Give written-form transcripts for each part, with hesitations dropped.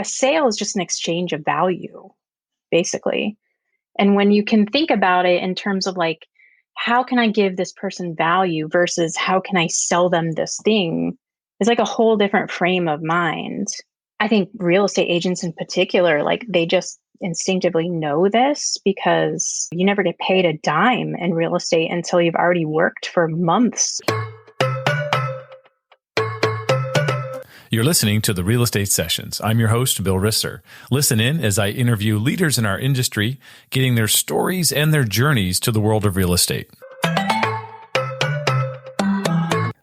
A sale is just an exchange of value, basically. And when you can think about it in terms of like, how can I give this person value versus how can I sell them this thing? It's like a whole different frame of mind. I think real estate agents in particular, like they just instinctively know this because you never get paid a dime in real estate until you've already worked for months. You're listening to the Real Estate Sessions. I'm your host, Bill Risser. Listen in as I interview leaders in our industry, getting their stories and their journeys to the world of real estate. Hi,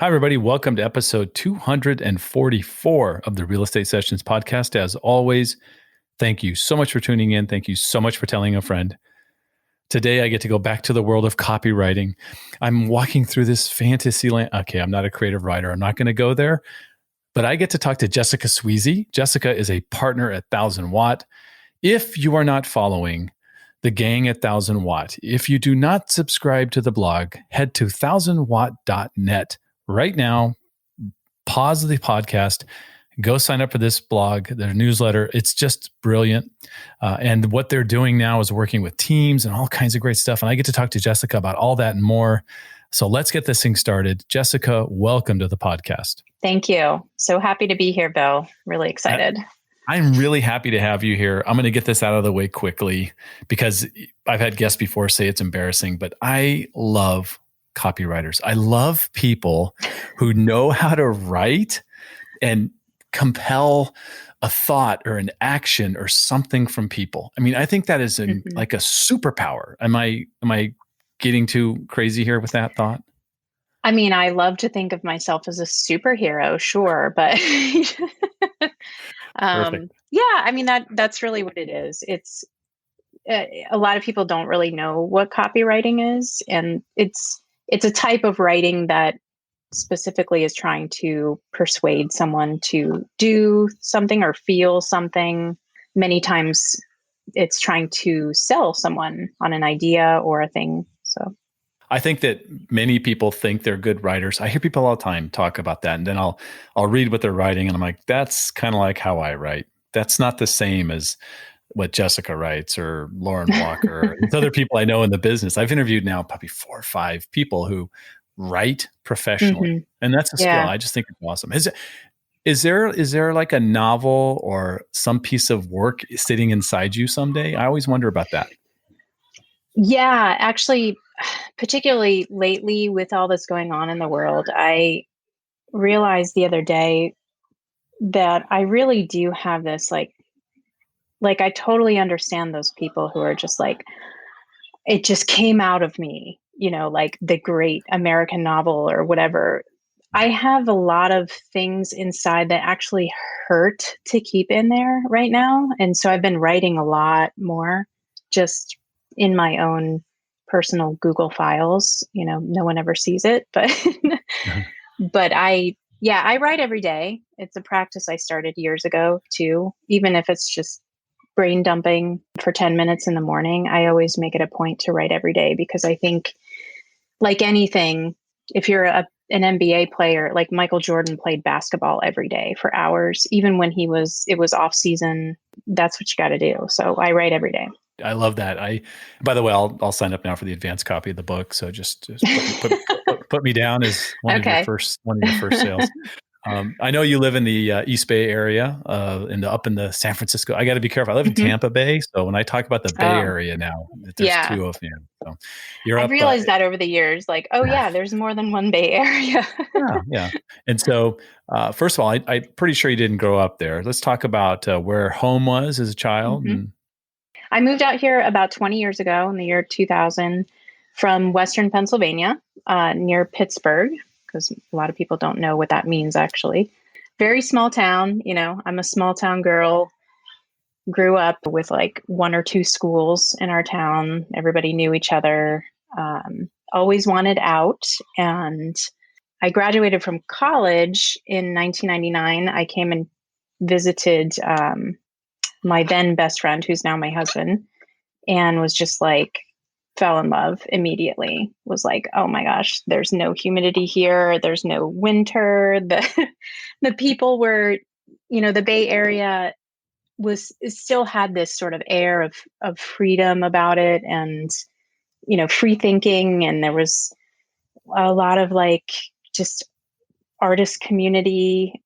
everybody. Welcome to episode 244 of the Real Estate Sessions podcast. As always, thank you so much for tuning in. Thank you so much for telling a friend. Today, I get to go back to the world of copywriting. I'm walking through this fantasy land. Okay, I'm not a creative writer. I'm not going to go there. But I get to talk to Jessica Swesey. Jessica is a partner at 1000 Watt. If you are not following the gang at 1000 Watt, if you do not subscribe to the blog, head to 1000watt.net right now, pause the podcast, go sign up for this blog, their newsletter. It's just brilliant. And what they're doing now is working with teams and all kinds of great stuff. And I get to talk to Jessica about all that and more. So let's get this thing started. Jessica, welcome to the podcast. Thank you. So happy to be here, Bill. Really excited. I'm really happy to have you here. I'm going to get this out of the way quickly because I've had guests before say it's embarrassing, but I love copywriters. I love people who know how to write and compel a thought or an action or something from people. I mean, I think that is like a superpower. Am I getting too crazy here with that thought? I mean, I love to think of myself as a superhero, sure, but yeah, I mean that's really what it is. It's a lot of people don't really know what copywriting is, and it's a type of writing that specifically is trying to persuade someone to do something or feel something. Many times, it's trying to sell someone on an idea or a thing. So. I think that many people think they're good writers. I hear people all the time talk about that. And then I'll read what they're writing and I'm like, that's kind of like how I write. That's not the same as what Jessica writes or Lauren Walker or other people I know in the business. I've interviewed now probably 4 or 5 people who write professionally. And that's a skill. I just think it's awesome. Is there like a novel or some piece of work sitting inside you someday? I always wonder about that. Yeah, actually, particularly lately with all this going on in the world, I realized the other day that I really do have this like I totally understand those people who are just like, it just came out of me, like the great American novel or whatever. I have a lot of things inside that actually hurt to keep in there right now. And so I've been writing a lot more just in my own personal Google files. No one ever sees it, but but I write every day. It's a practice I started years ago too. Even if it's just brain dumping for 10 minutes in the morning, I always make it a point to write every day because I think, like anything, if you're an NBA player, like Michael Jordan played basketball every day for hours, even when it was off season. That's what you got to do. So I write every day. I love that. By the way, I'll sign up now for the advanced copy of the book. So just put me down as one of your first sales. I know you live in the East Bay area, up in the San Francisco. I got to be careful. I live in Tampa Bay, so when I talk about the Bay Area now, there's 2 of them. So you're I've realized that over the years, like, there's more than one Bay Area. Yeah. And so, first of all, I'm pretty sure you didn't grow up there. Let's talk about where home was as a child. I moved out here about 20 years ago in the year 2000 from Western Pennsylvania, near Pittsburgh, because a lot of people don't know what that means, actually. Very small town. I'm a small town girl, grew up with like 1 or 2 schools in our town. Everybody knew each other, always wanted out. And I graduated from college in 1999. I came and visited my then best friend, who's now my husband, and was just like, fell in love immediately. Was like, oh my gosh, there's no humidity here. There's no winter. The people were, the Bay Area it still had this sort of air of freedom about it, and free thinking, and there was a lot of like just artist community.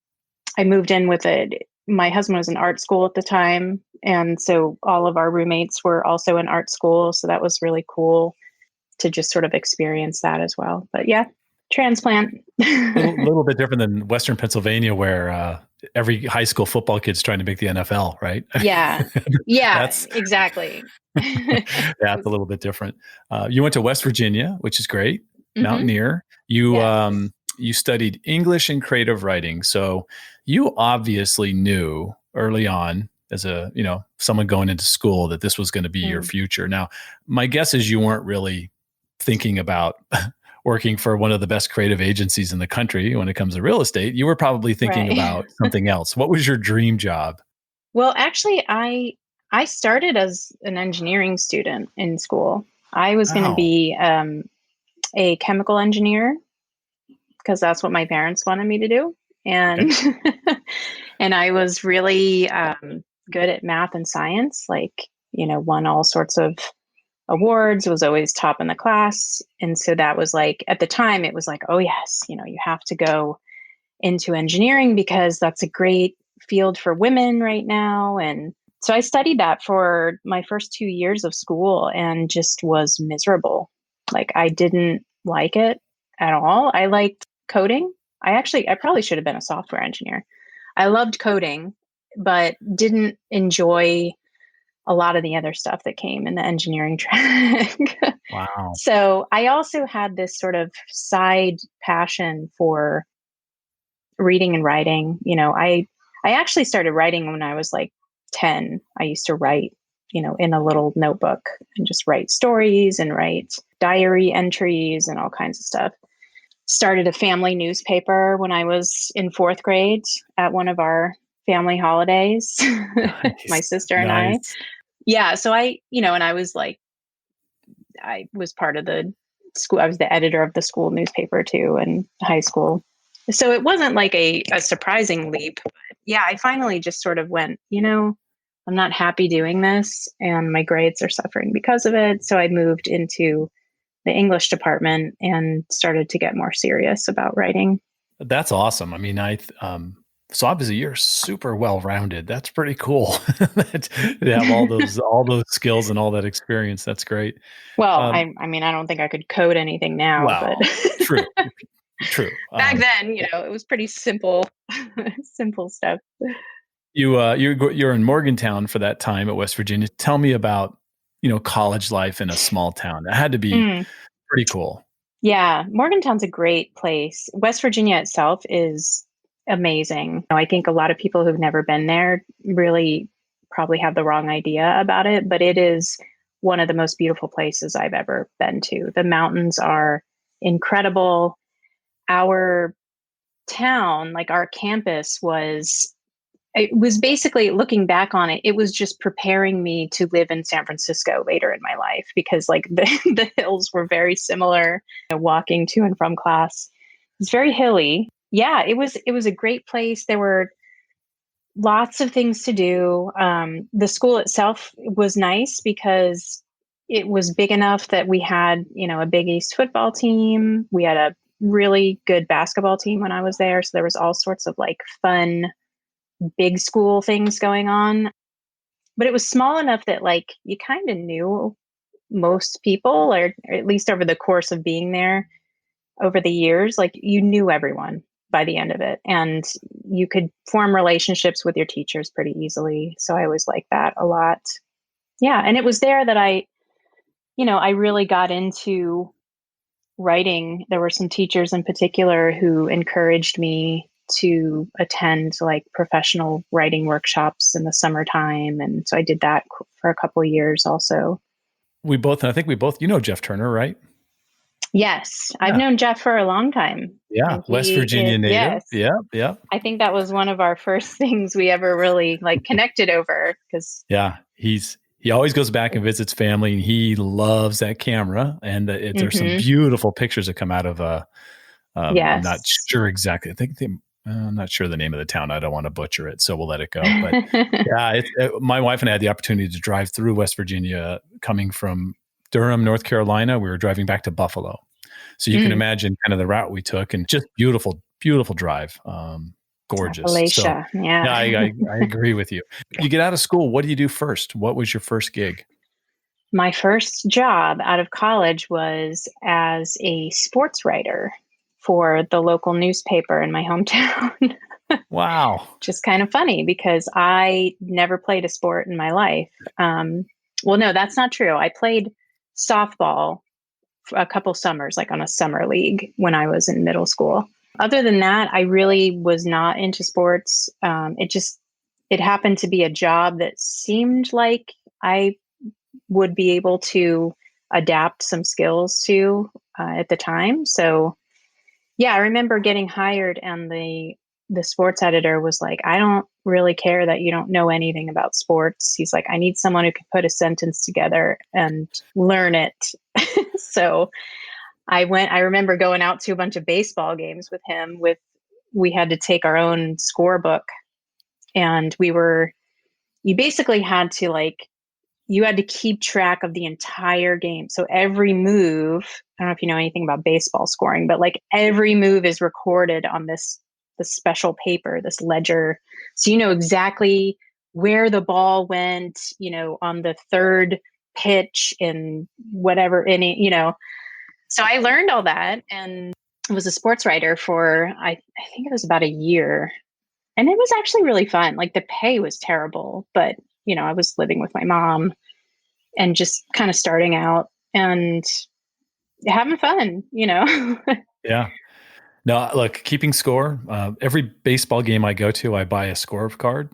I moved in with my husband was in art school at the time, and so all of our roommates were also in art school, so that was really cool to just sort of experience that as well. But yeah, transplant. A little bit different than Western Pennsylvania, where every high school football kid's trying to make the NFL, right? Yeah. Yeah, exactly. That's a little bit different. You went to West Virginia, which is great. Mm-hmm. Mountaineer. You studied English and creative writing. So you obviously knew early on as someone going into school that this was going to be your future. Now, my guess is you weren't really thinking about working for one of the best creative agencies in the country when it comes to real estate. You were probably thinking about something else. What was your dream job? Well, actually, I started as an engineering student in school. I was going to be a chemical engineer because that's what my parents wanted me to do. And and I was really good at math and science, won all sorts of awards, was always top in the class. And so that was like, at the time, it was like, oh yes, you have to go into engineering because that's a great field for women right now. And so I studied that for my first 2 years of school and just was miserable. Like I didn't like it at all. I liked coding. I probably should have been a software engineer. I loved coding, but didn't enjoy a lot of the other stuff that came in the engineering track. Wow. So I also had this sort of side passion for reading and writing. I actually started writing when I was like 10. I used to write, in a little notebook and just write stories and write diary entries and all kinds of stuff. Started a family newspaper when I was in 4th grade at one of our family holidays. Nice. My sister and I. Yeah. So and I was I was part of the school. I was the editor of the school newspaper too in high school. So it wasn't like a surprising leap. But yeah, I finally just sort of went, I'm not happy doing this and my grades are suffering because of it. So I moved into the English department and started to get more serious about writing. That's awesome. I mean, so obviously you're super well-rounded. That's pretty cool to have all those skills and all that experience. That's great. Well, I mean, I don't think I could code anything now, but True. Back then, it was pretty simple stuff. You're in Morgantown for that time at West Virginia. Tell me about, college life in a small town. That had to be pretty cool. Yeah, Morgantown's a great place. West Virginia itself is amazing. I think a lot of people who've never been there really probably have the wrong idea about it, but it is one of the most beautiful places I've ever been to. The mountains are incredible. Our town, like our campus it was basically, looking back on it, it was just preparing me to live in San Francisco later in my life because the hills were very similar, walking to and from class. It's very hilly. Yeah, it was a great place. There were lots of things to do. The school itself was nice because it was big enough that we had, a Big East football team. We had a really good basketball team when I was there. So there was all sorts of fun, big school things going on. But it was small enough that you kind of knew most people, or at least over the course of being there over the years, you knew everyone by the end of it. And you could form relationships with your teachers pretty easily. So I always liked that a lot. Yeah. And it was there that I really got into writing. There were some teachers in particular who encouraged me to attend professional writing workshops in the summertime. And so I did that for a couple of years also. I think we both, Jeff Turner, right? Yes. I've known Jeff for a long time. Yeah. West Virginia native. Yes. Yeah. I think that was one of our first things we ever really connected over because. Yeah. He always goes back and visits family and he loves that camera. And there's some beautiful pictures that come out of, I'm not sure exactly. I think I'm not sure the name of the town. I don't want to butcher it, so we'll let it go. But yeah, my wife and I had the opportunity to drive through West Virginia coming from Durham, North Carolina. We were driving back to Buffalo. So you can imagine kind of the route we took, and just beautiful, beautiful drive. Gorgeous. Appalachia, So yeah. I agree with you. You get out of school. What do you do first? What was your first gig? My first job out of college was as a sports writer for the local newspaper in my hometown. Wow. Just kind of funny because I never played a sport in my life. Well, no, that's not true. I played softball for a couple summers, like on a summer league when I was in middle school. Other than that, I really was not into sports. It happened to be a job that seemed like I would be able to adapt some skills to at the time. So yeah, I remember getting hired and the sports editor was like, I don't really care that you don't know anything about sports. He's like, I need someone who can put a sentence together and learn it. So I remember going out to a bunch of baseball games with him we had to take our own scorebook, and you basically had to you had to keep track of the entire game. So every move, I don't know if you know anything about baseball scoring, but every move is recorded on this special paper, this ledger. So you know exactly where the ball went, on the third pitch in whatever inning, So I learned all that and was a sports writer for, I think it was about a year. And it was actually really fun. The pay was terrible, but I was living with my mom and just kind of starting out and having fun. Yeah. No, look, keeping score. Every baseball game I go to, I buy a scorecard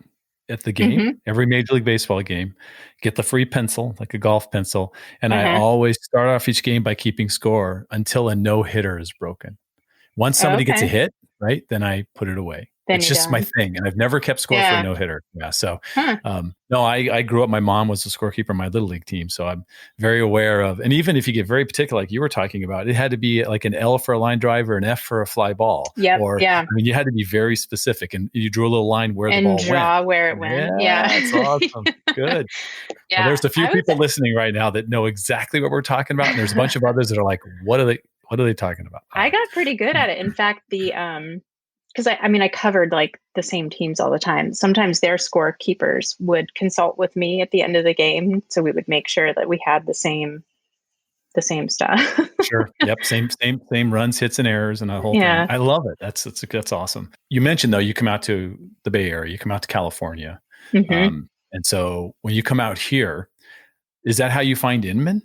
at the game. Mm-hmm. Every Major League Baseball game, get the free pencil, like a golf pencil. And I always start off each game by keeping score until a no-hitter is broken. Once somebody gets a hit, right, then I put it away. Then it's just my thing. And I've never kept score for a no-hitter. Yeah. So, no, I grew up, my mom was the scorekeeper on my Little League team. So I'm very aware of, and even if you get very particular, like you were talking about, it had to be like an L for a line drive or an F for a fly ball. Yep. Or, yeah. I mean, you had to be very specific, and you drew a little line where the ball went. And draw where it went. Yeah. That's awesome. Good. Yeah. Well, there's a few people listening right now that know exactly what we're talking about. And there's a bunch of others that are like, what are they talking about? I got pretty good at it. In fact, because I covered the same teams all the time. Sometimes their scorekeepers would consult with me at the end of the game, so we would make sure that we had the same stuff. Sure. Yep. Same runs, hits, and errors, and a whole thing. I love it. That's awesome. You mentioned though, you come out to the Bay Area, you come out to California, and so when you come out here, is that how you find Inman?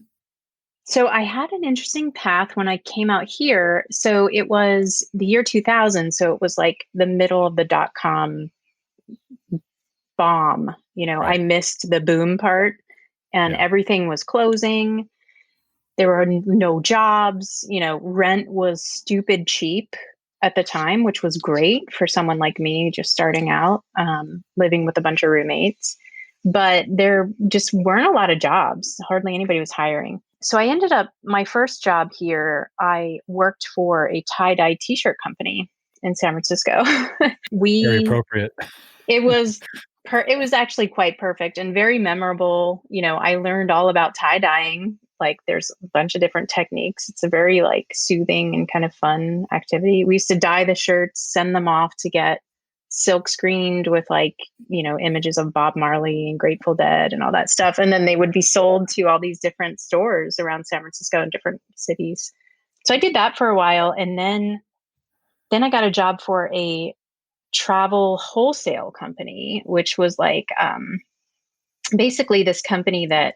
So I had an interesting path when I came out here. So it was the year 2000. So it was the middle of the .com bomb. Right. I missed the boom part and everything was closing. There were no jobs. Rent was stupid cheap at the time, which was great for someone like me just starting out, living with a bunch of roommates. But there just weren't a lot of jobs. Hardly anybody was hiring. So I ended up, my first job here, I worked for a tie-dye t-shirt company in San Francisco. Very appropriate. It was actually quite perfect and very memorable. I learned all about tie-dyeing. There's a bunch of different techniques. It's a very soothing and kind of fun activity. We used to dye the shirts, send them off to get silk screened with images of Bob Marley and Grateful Dead and all that stuff. And then they would be sold to all these different stores around San Francisco and different cities. So I did that for a while. And then I got a job for a travel wholesale company, which was basically this company that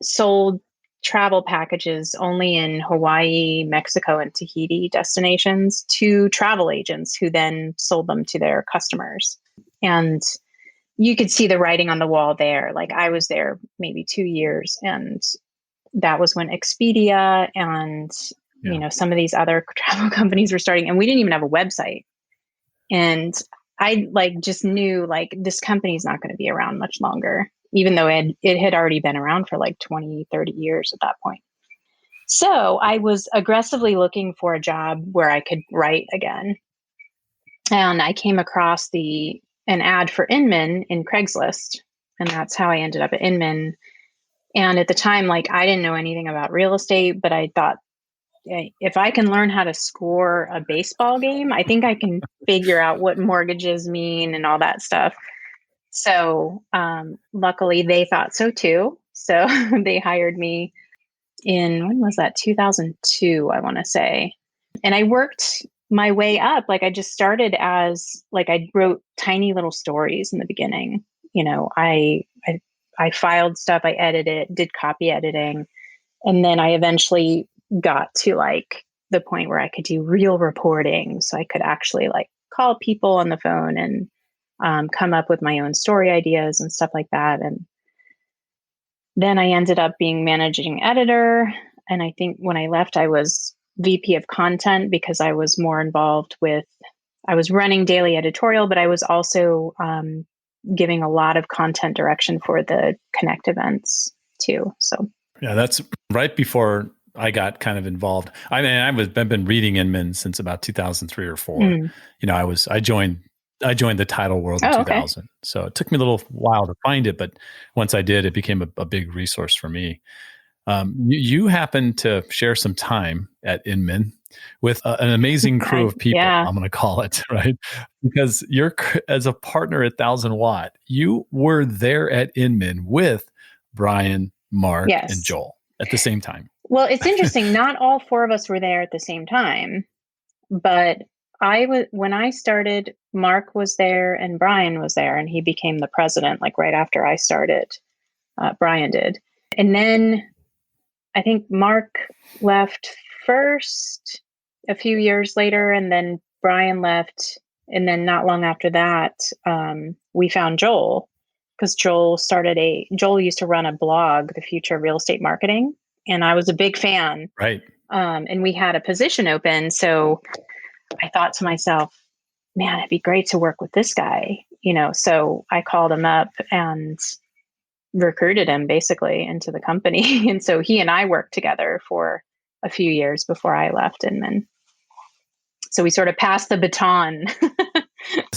sold travel packages only in Hawaii, Mexico, and Tahiti destinations to travel agents who then sold them to their customers. And you could see the writing on the wall there. I was there maybe 2 years, and that was when Expedia and some of these other travel companies were starting, and we didn't even have a website. And I just knew this company's not going to be around much longer, even though it had already been around for 20, 30 years at that point. So I was aggressively looking for a job where I could write again. And I came across an ad for Inman in Craigslist. And that's how I ended up at Inman. And at the time, like, I didn't know anything about real estate, but I thought, if I can learn how to score a baseball game, I think I can figure out what mortgages mean and all that stuff. So luckily they thought so too. So they hired me in, when was that? 2002, I want to say. And I worked my way up. Like, I just started as, like, I wrote tiny little stories in the beginning. I filed stuff, I edited, did copy editing. And then I eventually got to, like, the point where I could do real reporting. So I could actually, like, call people on the phone and come up with my own story ideas and stuff like that. And then I ended up being managing editor. And I think when I left, I was VP of content, because I was more involved I was running daily editorial, but I was also giving a lot of content direction for the Connect events too. So yeah, that's right before I got kind of involved. I mean, I've been reading Inman since about 2003 or 4. Mm. You know, I joined the title world in Oh, okay. 2000. So it took me a little while to find it, but once I did, it became a big resource for me. You happened to share some time at Inman with an amazing crew of people, Yeah. I'm going to call it, right? Because you're, as a partner at 1000 Watt, you were there at Inman with Brian, Mark, and Yes. Joel at the same time. Well, it's interesting. Not all 4 of us were there at the same time, but when I started, Mark was there and Brian was there, and he became the president, like, right after I started. Brian did. And then I think Mark left first a few years later, and then Brian left. And then not long after that, we found Joel, because Joel used to run a blog, The Future of Real Estate Marketing. And I was a big fan. Right. And we had a position open. So I thought to myself, man, it'd be great to work with this guy, So I called him up and recruited him basically into the company. And so he and I worked together for a few years before I left. And then, so we sort of passed the baton.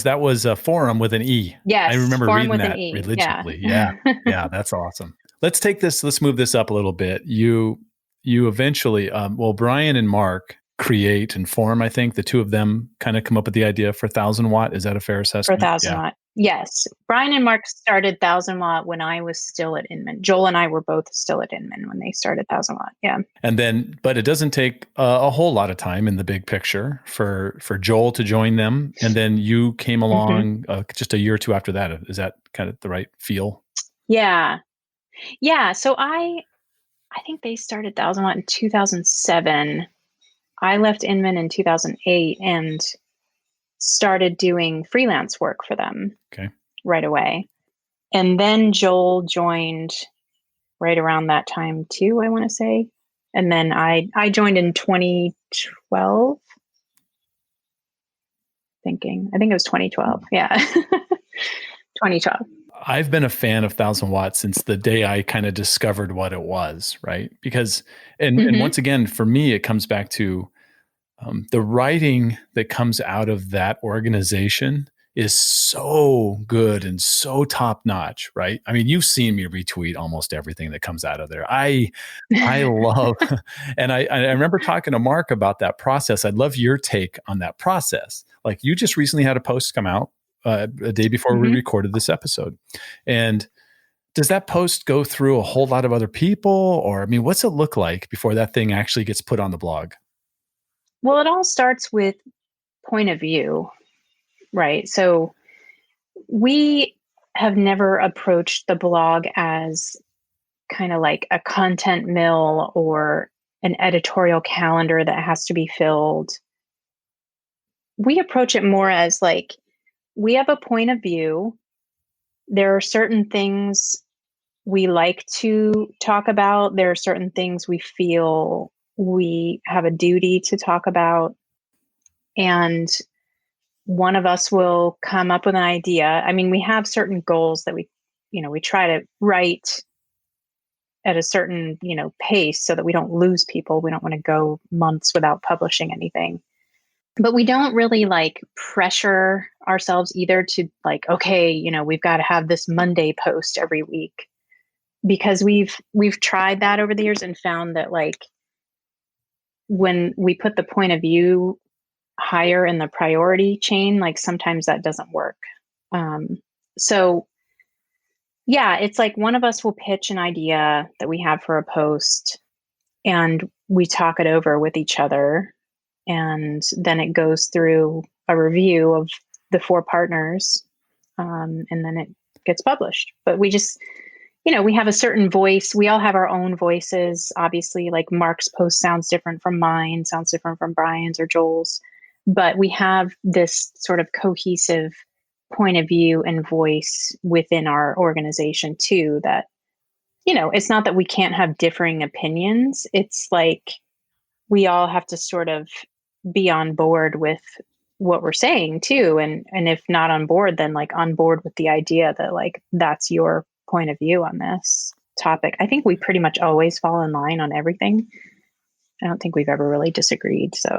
That was a Forum with an E. Yes. I remember Forum reading with that an E. religiously. Yeah. Yeah, that's awesome. Let's move this up a little bit. You eventually, Brian and Mark create and form, I think the two of them kind of come up with the idea for 1000 Watt. Is that a fair assessment? For 1000 Watt. Yes. Brian and Mark started 1000 Watt when I was still at Inman. Joel and I were both still at Inman when they started 1000 Watt. Yeah. And then, but it doesn't take a whole lot of time in the big picture for Joel to join them. And then you came along just a year or two after that. Is that kind of the right feel? Yeah. Yeah. So I think they started 1000 Watt in 2007. I left Inman in 2008 and started doing freelance work for them right away. And then Joel joined right around that time too, I want to say. And then I joined in 2012. I think it was 2012. Yeah. 2012. I've been a fan of 1000 Watts since the day I kind of discovered what it was, right? Because, and once again, for me, it comes back to the writing that comes out of that organization is so good and so top notch, right? I mean, you've seen me retweet almost everything that comes out of there. I love, and I remember talking to Mark about that process. I'd love your take on that process. Like, you just recently had a post come out a day before we recorded this episode. And does that post go through a whole lot of other people? Or, I mean, what's it look like before that thing actually gets put on the blog? Well, it all starts with point of view, right? So we have never approached the blog as kind of like a content mill or an editorial calendar that has to be filled. We approach it more as, like, we have a point of view. There are certain things we like to talk about. There are certain things we feel we have a duty to talk about. And one of us will come up with an idea. I mean, we have certain goals that we try to write at a certain, pace so that we don't lose people. We don't want to go months without publishing anything. But we don't really like pressure ourselves either to like, okay, we've got to have this Monday post every week, because we've tried that over the years and found that like when we put the point of view higher in the priority chain, like sometimes that doesn't work. So yeah, it's like one of us will pitch an idea that we have for a post and we talk it over with each other. And then it goes through a review of the 4 partners. And then it gets published. But we just, we have a certain voice. We all have our own voices. Obviously, like Mark's post sounds different from mine, sounds different from Brian's or Joel's. But we have this sort of cohesive point of view and voice within our organization too, that, it's not that we can't have differing opinions. It's like we all have to sort of be on board with what we're saying too. And if not on board, then like on board with the idea that like, that's your point of view on this topic. I think we pretty much always fall in line on everything. I don't think we've ever really disagreed. So,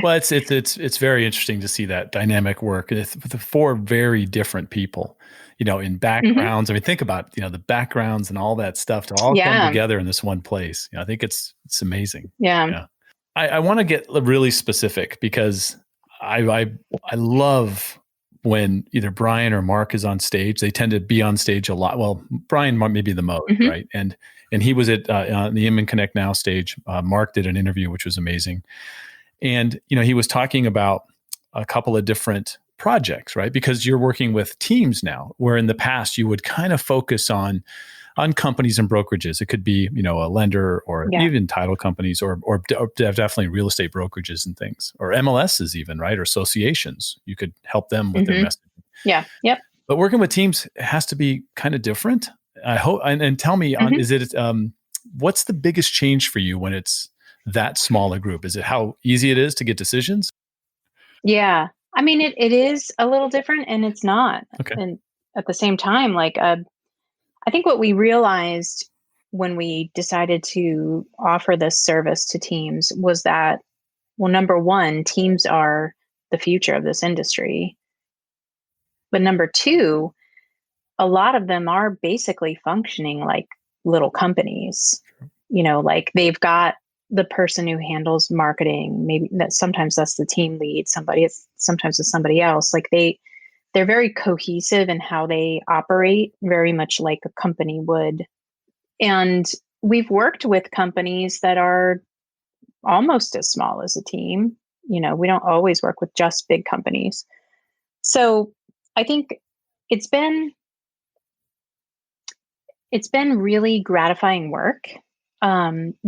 well, it's very interesting to see that dynamic work with the 4 very different people, in backgrounds. Mm-hmm. I mean, think about, the backgrounds and all that stuff to all come together in this one place. I think it's amazing. Yeah. I want to get really specific because I love when either Brian or Mark is on stage. They tend to be on stage a lot. Well, Brian maybe the most, mm-hmm. right? And he was at the Inman Connect Now stage. Mark did an interview, which was amazing. And, he was talking about a couple of different projects, right? Because you're working with teams now, where in the past you would kind of focus on companies and brokerages. It could be, a lender or even title companies or definitely real estate brokerages and things, or MLSs even, right? Or associations. You could help them with their messaging. Yeah. Yep. But working with teams has to be kind of different. I hope, and tell me, is it, what's the biggest change for you when it's that small a group? Is it how easy it is to get decisions? Yeah. I mean, it is a little different and it's not. Okay. And at the same time, like, I think what we realized when we decided to offer this service to teams was that, well, number one, teams are the future of this industry. But number two, a lot of them are basically functioning like little companies. Like they've got the person who handles marketing, maybe sometimes that's the team lead, sometimes it's somebody else. Like they're very cohesive in how they operate, very much like a company would. And we've worked with companies that are almost as small as a team. We don't always work with just big companies. So I think it's been really gratifying work,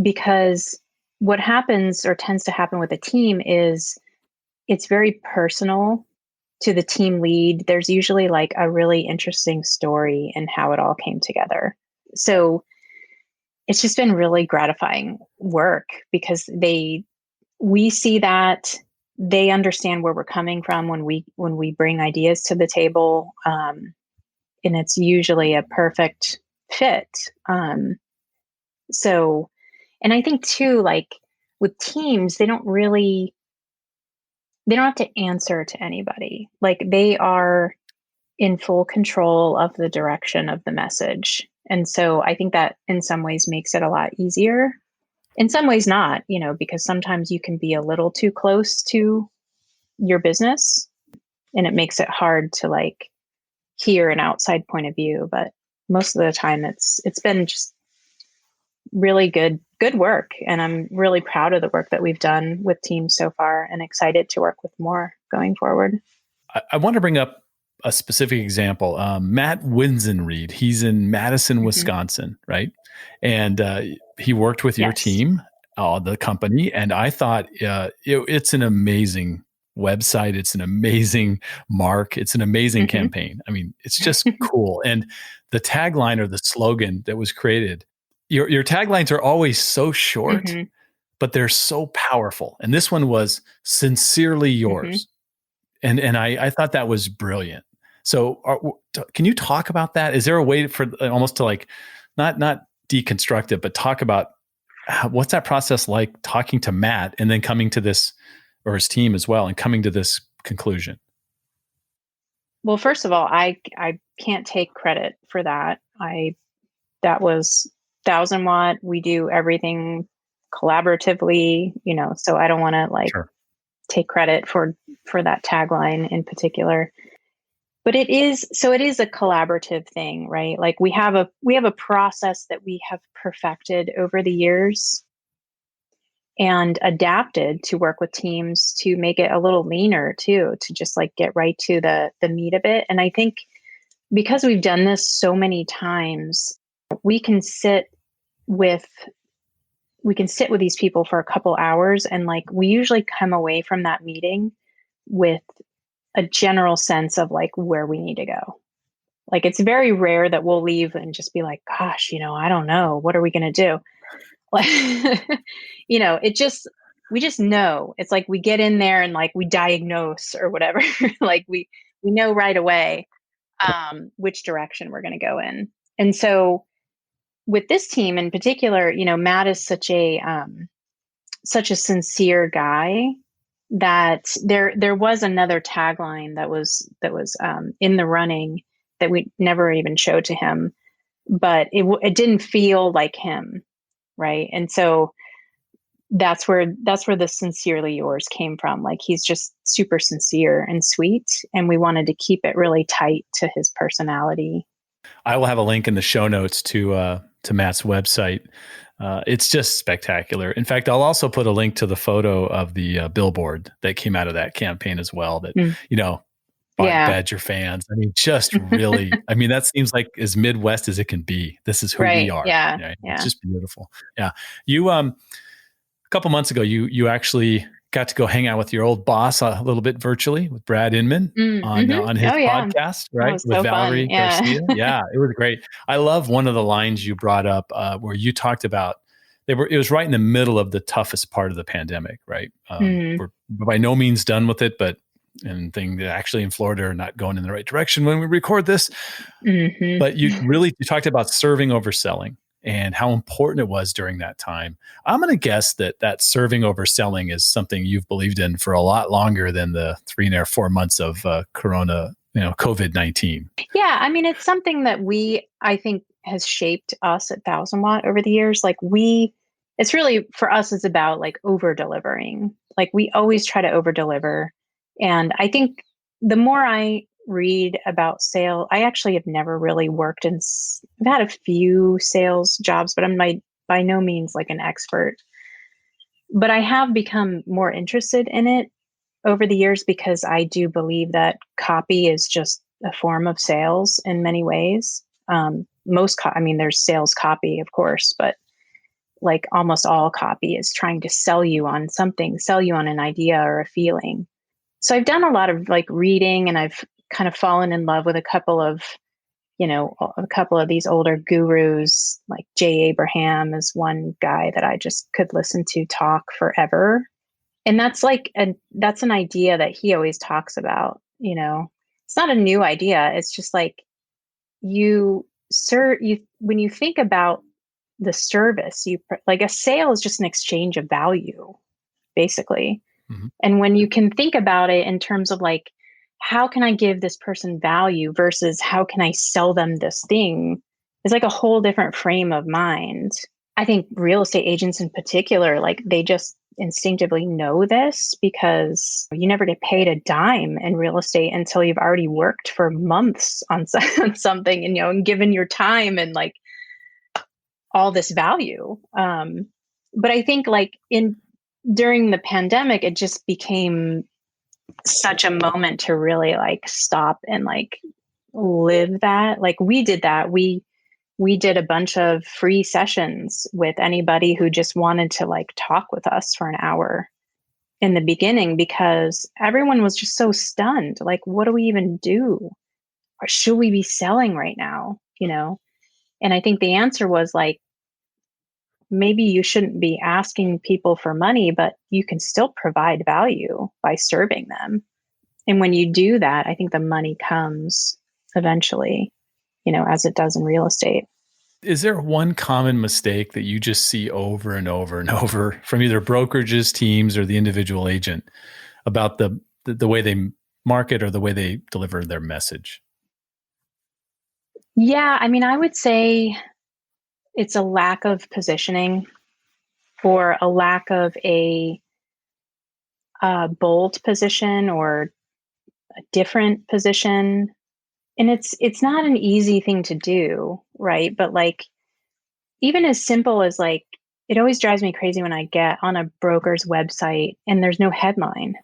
because what happens or tends to happen with a team is it's very personal to the team lead. There's usually like a really interesting story in how it all came together. So it's just been really gratifying work because we see that they understand where we're coming from when we bring ideas to the table. And it's usually a perfect fit. So, and I think too, like with teams, they don't have to answer to anybody. Like they are in full control of the direction of the message. And so I think that in some ways makes it a lot easier. In some ways not, because sometimes you can be a little too close to your business and it makes it hard to like hear an outside point of view. But most of the time it's been just really good work. And I'm really proud of the work that we've done with teams so far and excited to work with more going forward. I want to bring up a specific example. Matt Winsenreed, he's in Madison, Wisconsin, right? And he worked with your team, the company. And I thought it's an amazing website. It's an amazing mark. It's an amazing campaign. I mean, it's just cool. And the tagline or the slogan that was created, your taglines are always so short, but they're so powerful. And this one was sincerely yours. And I thought that was brilliant. So can you talk about that? Is there a way for almost to like, not deconstruct it, but talk about what's that process like talking to Matt and then coming to this or his team as well in coming to this conclusion? Well, first of all, I can't take credit for that. That was 1,000 watt. We do everything collaboratively, so I don't want to Sure. take credit for that tagline in particular. But it is a collaborative thing, right? Like we have a process that we have perfected over the years and adapted to work with teams to make it a little leaner too, to just get right to the meat of it. And I think because we've done this so many times, we can sit with these people for a couple hours, and we usually come away from that meeting with a general sense of where we need to go. It's very rare that we'll leave and just be like, gosh, I don't know, what are we going to do? We just know. It's we get in there and we diagnose or whatever. We know right away which direction we're going to go in. And so with this team in particular, Matt is such a sincere guy that there was another tagline that was in the running that we never even showed to him, but it didn't feel like him, right? And so that's where the sincerely yours came from. He's just super sincere and sweet, and we wanted to keep it really tight to his personality. I will have a link in the show notes to Matt's website. It's just spectacular. In fact, I'll also put a link to the photo of the billboard that came out of that campaign as well. That by Badger fans. I mean, just really. I mean, that seems like as Midwest as it can be. This is who we are. Yeah. Right? Yeah. It's just beautiful. Yeah. You a couple months ago, you actually got to go hang out with your old boss a little bit virtually with Brad Inman on his podcast, right? With so Valerie Garcia. Yeah, it was great. I love one of the lines you brought up where you talked about it was right in the middle of the toughest part of the pandemic, right? We're by no means done with it, but things actually in Florida are not going in the right direction when we record this. But you talked about serving over selling and how important it was during that time. I'm going to guess that serving over selling is something you've believed in for a lot longer than the 3 or 4 months of Corona, COVID-19. Yeah. I mean, it's something that I think has shaped us at 1,000 watt over the years. It's really for us, it's about over delivering. We always try to over deliver. And I think the more I read about sale, I actually have never really worked I've had a few sales jobs, but I'm by no means an expert. But I have become more interested in it over the years because I do believe that copy is just a form of sales in many ways. There's sales copy, of course, but almost all copy is trying to sell you on something, sell you on an idea or a feeling. So I've done a lot of reading, and I've kind of fallen in love with a couple of these older gurus. Jay Abraham is one guy that I just could listen to talk forever. And that's that's an idea that he always talks about. It's not a new idea. It's just when you think about the service, a sale is just an exchange of value, basically. And when you can think about it in terms of how can I give this person value versus how can I sell them this thing, it's a whole different frame of mind. I think real estate agents in particular, they just instinctively know this because you never get paid a dime in real estate until you've already worked for months on something and given your time and all this value. But I think during the pandemic, it just became such a moment to really stop and live that. We did that. We did a bunch of free sessions with anybody who just wanted to talk with us for an hour in the beginning because everyone was just so stunned. What do we even do? Or should we be selling right now? And I think the answer was maybe you shouldn't be asking people for money, but you can still provide value by serving them. And when you do that, I think the money comes eventually, as it does in real estate. Is there one common mistake that you just see over and over and over from either brokerages, teams, or the individual agent about the way they market or the way they deliver their message? Yeah, I mean, I would say it's a lack of positioning or a lack of a bold position or a different position. And it's not an easy thing to do, right? But like even as simple as like it always drives me crazy when I get on a broker's website and there's no headline.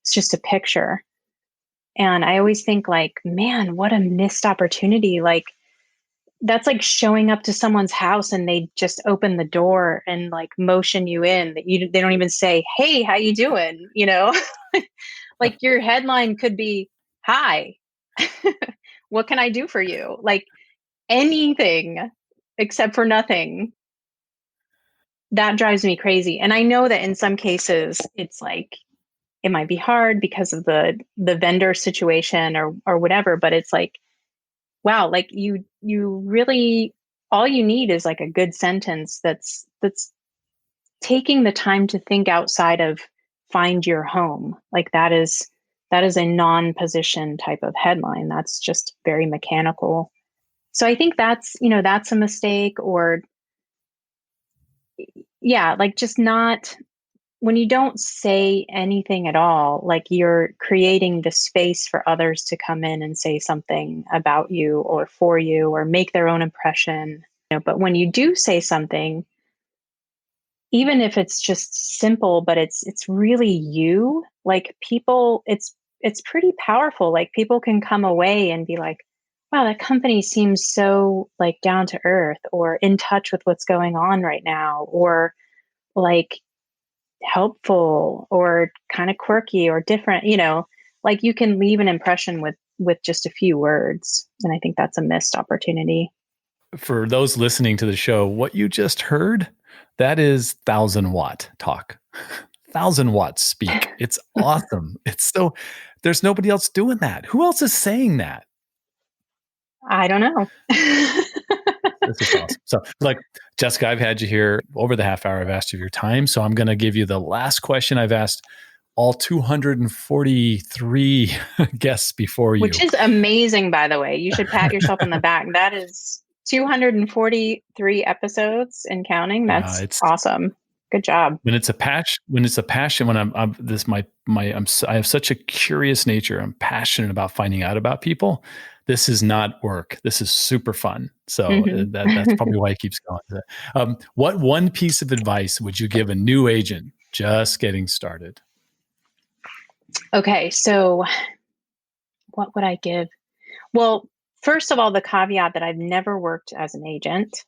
It's just a picture. And I always think like, man, what a missed opportunity. Like that's like showing up to someone's house and they just open the door and like motion you in that they don't even say, "Hey, how you doing?" Like your headline could be, "Hi, what can I do for you?" Like anything except for nothing. That drives me crazy. And I know that in some cases it's like it might be hard because of the vendor situation or whatever, but it's like, wow, like you really all you need is like a good sentence that's taking the time to think outside of find your home. Like that is a non-position type of headline. That's just very mechanical. So I think that's a mistake. Or yeah, like just not when you don't say anything at all, like you're creating the space for others to come in and say something about you or for you or make their own impression. But when you do say something, even if it's just simple, but it's really you, like people, it's pretty powerful. Like people can come away and be like, wow, that company seems so like down to earth or in touch with what's going on right now, or like helpful or kind of quirky or different, like you can leave an impression with just a few words. And I think that's a missed opportunity. For those listening to the show, what you just heard, that is 1,000-watt talk. 1,000-watt speak. It's awesome. There's nobody else doing that. Who else is saying that? I don't know. This is awesome. So, like, Jessica, I've had you here over the half hour I've asked you your time. So I'm going to give you the last question I've asked all 243 guests before you. Which is amazing, by the way. You should pat yourself on the back. That is 243 episodes and counting. That's awesome. Good job. When it's a passion, when I have such a curious nature. I'm passionate about finding out about people. This is not work. This is super fun. So that's probably why it keeps going. What one piece of advice would you give a new agent just getting started? Okay, so what would I give? Well, first of all, the caveat that I've never worked as an agent.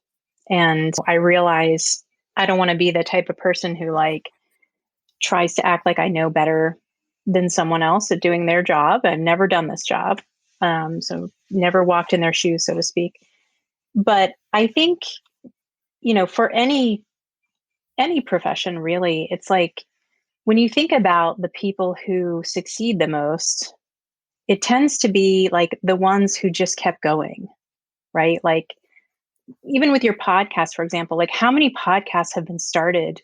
And I realize I don't want to be the type of person who like tries to act like I know better than someone else at doing their job. I've never done this job. So never walked in their shoes, so to speak. But I think, for any profession, really, it's like when you think about the people who succeed the most, it tends to be like the ones who just kept going, right? Like even with your podcast, for example, like how many podcasts have been started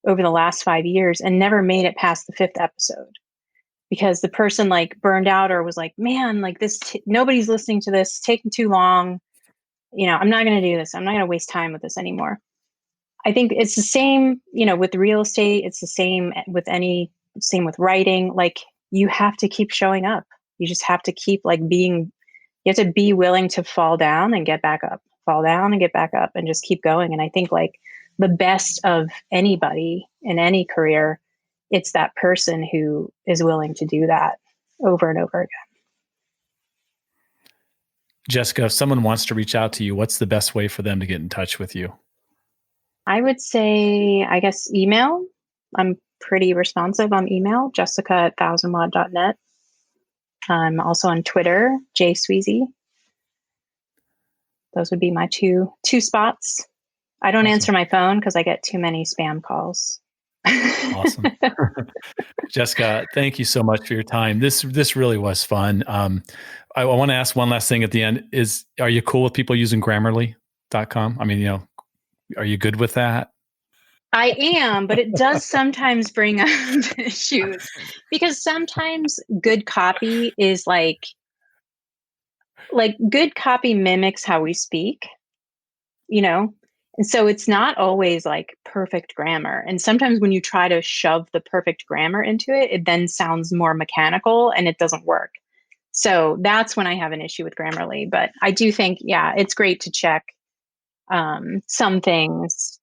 over the last 5 years and never made it past the 5th episode because the person like burned out or was like, man, like this, nobody's listening to this, it's taking too long. I'm not going to do this. I'm not going to waste time with this anymore. I think it's the same, with real estate. It's the same same with writing. Like you have to keep showing up. You just have to keep like you have to be willing to fall down and get back up, fall down and get back up and just keep going. And I think like the best of anybody in any career, it's that person who is willing to do that over and over again. Jessica, if someone wants to reach out to you, what's the best way for them to get in touch with you? I would say, I guess, email. I'm pretty responsive on email, jessica@1000watt.net. I'm also on Twitter, Swesey. Those would be my two spots. I don't answer my phone because I get too many spam calls. Awesome. Jessica, thank you so much for your time. This really was fun. I want to ask one last thing at the end are you cool with people using Grammarly? I mean, are you good with that? I am, but it does sometimes bring up issues because sometimes good copy is like good copy mimics how we speak, you know? And so it's not always like perfect grammar. And sometimes when you try to shove the perfect grammar into it, it then sounds more mechanical and it doesn't work. So that's when I have an issue with Grammarly. But I do think, yeah, it's great to check some things.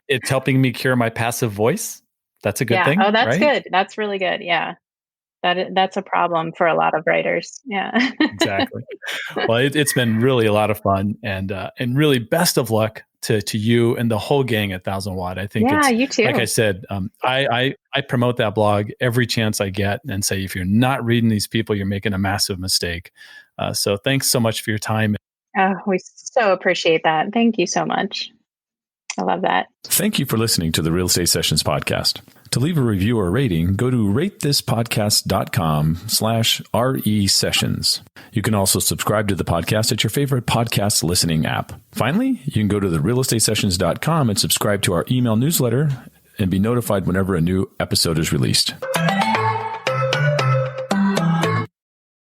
It's helping me cure my passive voice. That's a good Yeah. thing, Oh, that's right? good. That's really good. Yeah. That's a problem for a lot of writers. Yeah. Exactly. Well, it's been really a lot of fun, and really best of luck to you and the whole gang at 1000 Watt. I think Yeah, it's, you like I too. said, I promote that blog every chance I get and say, if you're not reading these people, you're making a massive mistake. So thanks so much for your time. Oh, we so appreciate that. Thank you so much. I love that. Thank you for listening to the Real Estate Sessions podcast. To leave a review or rating, go to ratethispodcast.com/RE sessions. You can also subscribe to the podcast at your favorite podcast listening app. Finally, you can go to therealestatesessions.com and subscribe to our email newsletter and be notified whenever a new episode is released.